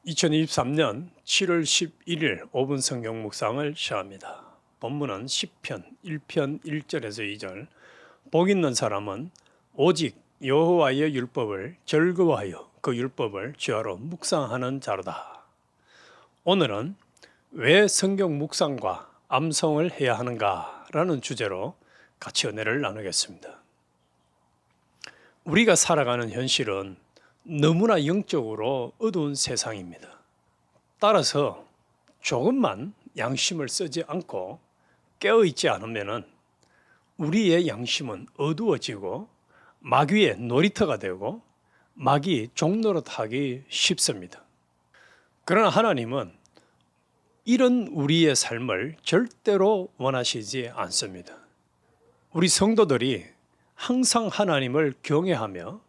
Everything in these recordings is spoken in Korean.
2023년 7월 11일 5분 성경 묵상을 시작합니다. 본문은 시편 1편 1절에서 2절. 복 있는 사람은 오직 여호와의 율법을 즐거워하여 그 율법을 주야로 묵상하는 자로다. 오늘은 왜 성경 묵상과 암송을 해야 하는가 라는 주제로 같이 은혜를 나누겠습니다. 우리가 살아가는 현실은 너무나 영적으로 어두운 세상입니다. 따라서 조금만 양심을 쓰지 않고 깨어있지 않으면 우리의 양심은 어두워지고 마귀의 놀이터가 되고 마귀 종노릇하기 쉽습니다. 그러나 하나님은 이런 우리의 삶을 절대로 원하시지 않습니다. 우리 성도들이 항상 하나님을 경외하며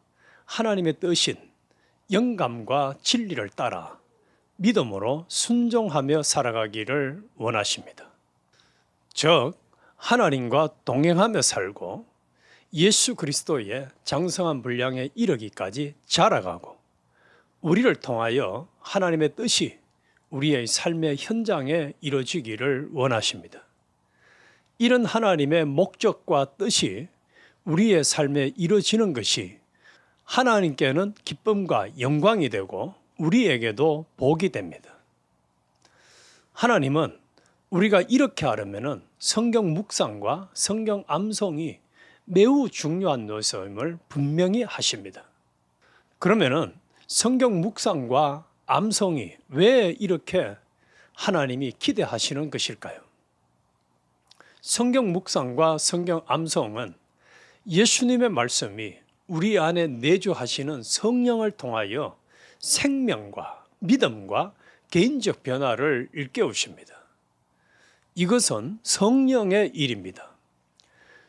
하나님의 뜻인 영감과 진리를 따라 믿음으로 순종하며 살아가기를 원하십니다. 즉 하나님과 동행하며 살고 예수 그리스도의 장성한 분량에 이르기까지 자라가고 우리를 통하여 하나님의 뜻이 우리의 삶의 현장에 이루어지기를 원하십니다. 이런 하나님의 목적과 뜻이 우리의 삶에 이루어지는 것이 하나님께는 기쁨과 영광이 되고 우리에게도 복이 됩니다. 하나님은 우리가 이렇게 하려면 성경 묵상과 성경 암송이 매우 중요한 요소임을 분명히 하십니다. 그러면 성경 묵상과 암송이 왜 이렇게 하나님이 기대하시는 것일까요? 성경 묵상과 성경 암송은 예수님의 말씀이 우리 안에 내주하시는 성령을 통하여 생명과 믿음과 개인적 변화를 일깨우십니다. 이것은 성령의 일입니다.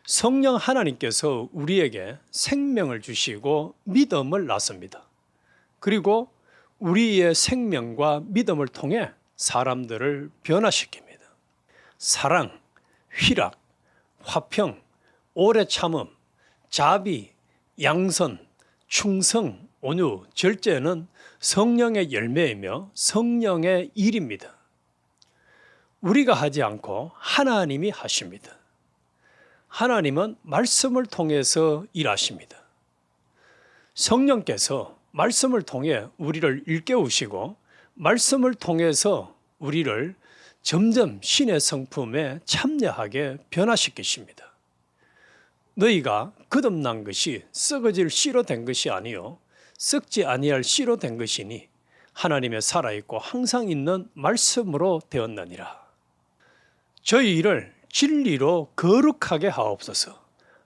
성령 하나님께서 우리에게 생명을 주시고 믿음을 낳습니다. 그리고 우리의 생명과 믿음을 통해 사람들을 변화시킵니다. 사랑, 희락, 화평, 오래 참음, 자비, 양선, 충성, 온유, 절제는 성령의 열매이며 성령의 일입니다. 우리가 하지 않고 하나님이 하십니다. 하나님은 말씀을 통해서 일하십니다. 성령께서 말씀을 통해 우리를 일깨우시고 말씀을 통해서 우리를 점점 신의 성품에 참여하게 변화시키십니다. 너희가 거듭난 것이 썩어질 씨로 된 것이 아니요 썩지 아니할 씨로 된 것이니 하나님의 살아있고 항상 있는 말씀으로 되었느니라. 저희를 진리로 거룩하게 하옵소서.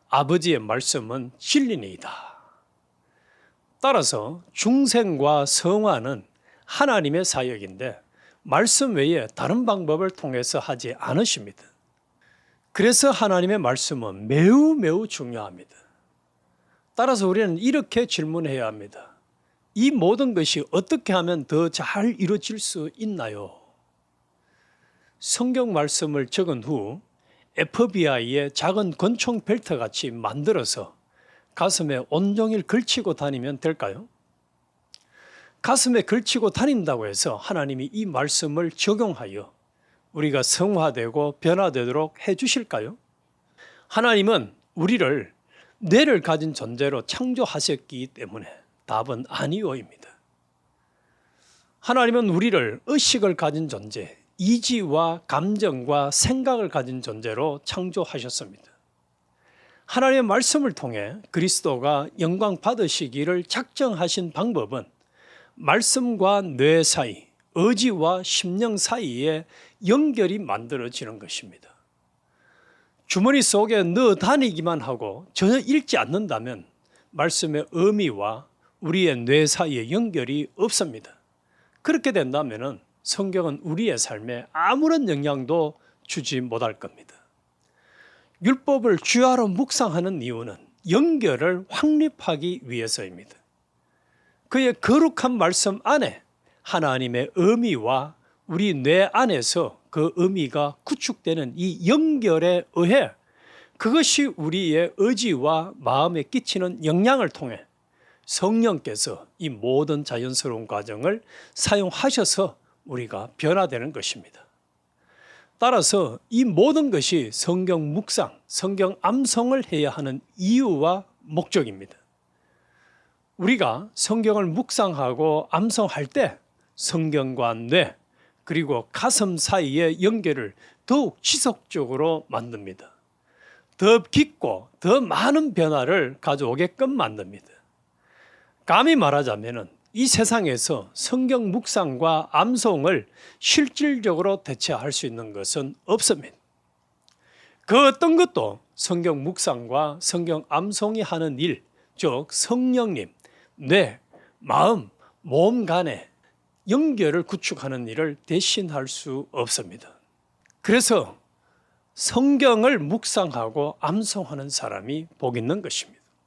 아버지의 말씀은 진리니이다. 따라서 중생과 성화는 하나님의 사역인데 말씀 외에 다른 방법을 통해서 하지 않으십니다. 그래서 하나님의 말씀은 매우 중요합니다. 따라서 우리는 이렇게 질문해야 합니다. 이 모든 것이 어떻게 하면 더 잘 이루어질 수 있나요? 성경 말씀을 적은 후 FBI의 작은 권총 벨트 같이 만들어서 가슴에 온종일 걸치고 다니면 될까요? 가슴에 걸치고 다닌다고 해서 하나님이 이 말씀을 적용하여 우리가 성화되고 변화되도록 해주실까요? 하나님은 우리를 뇌를 가진 존재로 창조하셨기 때문에 답은 아니오입니다. 하나님은 우리를 의식을 가진 존재, 이지와 감정과 생각을 가진 존재로 창조하셨습니다. 하나님의 말씀을 통해 그리스도가 영광 받으시기를 작정하신 방법은 말씀과 뇌 사이, 의지와 심령 사이에 연결이 만들어지는 것입니다. 주머니 속에 넣어 다니기만 하고 전혀 읽지 않는다면 말씀의 의미와 우리의 뇌 사이에 연결이 없습니다. 그렇게 된다면 성경은 우리의 삶에 아무런 영향도 주지 못할 겁니다. 율법을 주야로 묵상하는 이유는 연결을 확립하기 위해서입니다. 그의 거룩한 말씀 안에 하나님의 의미와 우리 뇌 안에서 그 의미가 구축되는 이 연결에 의해 그것이 우리의 의지와 마음에 끼치는 영향을 통해 성령께서 이 모든 자연스러운 과정을 사용하셔서 우리가 변화되는 것입니다. 따라서 이 모든 것이 성경 묵상, 성경 암송을 해야 하는 이유와 목적입니다. 우리가 성경을 묵상하고 암송할 때 성경과 뇌 그리고 가슴 사이의 연결을 더욱 지속적으로 만듭니다. 더 깊고 더 많은 변화를 가져오게끔 만듭니다. 감히 말하자면 이 세상에서 성경 묵상과 암송을 실질적으로 대체할 수 있는 것은 없습니다. 그 어떤 것도 성경 묵상과 성경 암송이 하는 일, 즉 성령님, 뇌, 마음, 몸 간의 연결을 구축하는 일을 대신할 수 없습니다. 그래서 성경을 묵상하고 암송하는 사람이 복 있는 것입니다.